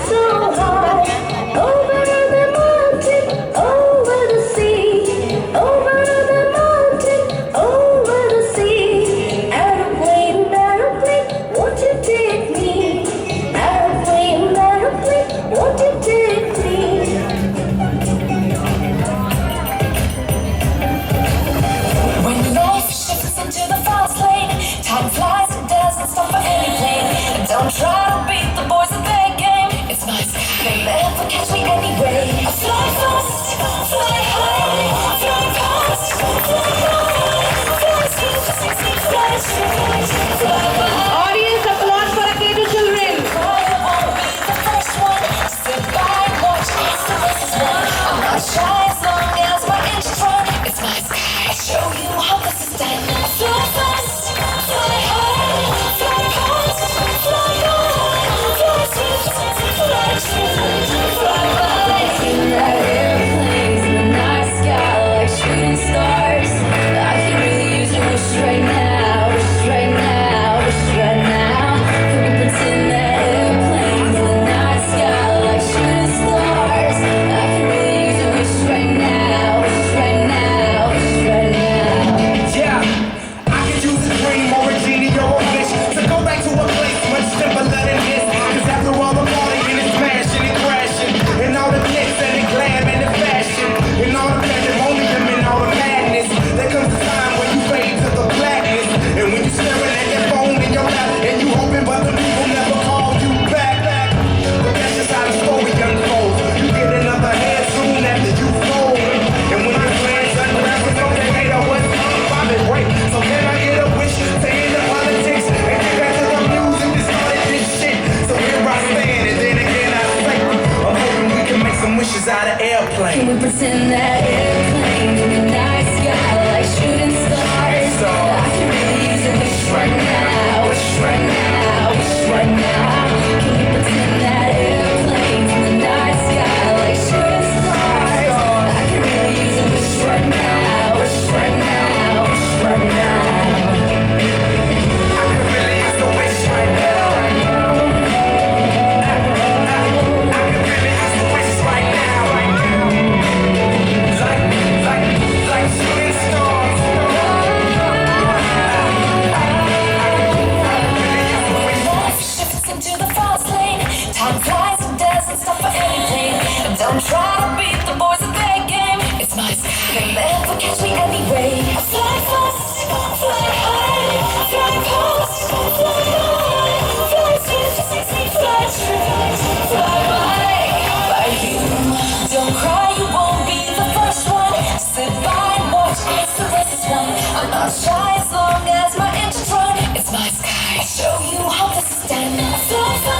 so high, over the mountain, over the sea, over the mountain, over the sea. Aeroplane, aeroplane, won't you take me? Aeroplane, aeroplane, won't you take me? When life shifts into the fast lane, time flies and doesn't stop for any plane. Don't try to beat the boys at their game. It's my sky, they never catch me anyway. I fly fast, fly high, fly past, fly high, fly sweet, fly straight, fly high. Audience applause for Akedo children. I won't be the first one. Sit by and watch as the race is won. I'm not shy as long as my engines run. It's my sky. I'll show you how this is done. I fly fast, fly high, fly past, fly high, fly sweet, fly straight, fly high. In that airplane in the night sky, like shooting stars. I could really use a wish right now, wish right now, wish right now. Can we pretend that airplane in the night sky, like shooting stars? I could really use a wish right now, wish right now, wish right now. Yeah, I could use a dream or a genie or a wish to go back to a place much simpler than this. Cause after all the partying and smashing and crashing, and all the glitz and the glam and the fashion, and all the pandemonium and all the madness, there comes a time when you fade to the blackness. And when you staring at your phone in your lap, and you hoping but the people never call you back. But that's just how the story unfolds. You get another hand soon after you fold. And when your plans unravel, don't they hate or what's up? Break. So can I get a wish to end the politics and get back to the music that started this shit? So here I stand, and then again I say, I'm hoping we can make some wishes out of airplane. Can we pretend that airplane in the night sky, like shooting stars? I can really use a wish right now, wish right now, wish right now. Can we pretend that airplane in the night sky, like shooting stars? I can really use a wish right now, wish right now, wish right now. I could really use the wish right now. I could really use the wish right now. Like shooting stars. Life shifts into the fast lane. Time flies and doesn't stop for any plane. Don't try to beat the boys at their game. It's my sky, they never catch me anyway. I fly fast, fly high, fly past, fly high, fly sweet, fly straight, fly by you. Don't cry, you won't be the first one. Sit by and watch as the race is won. I'm not shy as long as my engines run. It's my sky. I'll show you how this is done. I fly fast.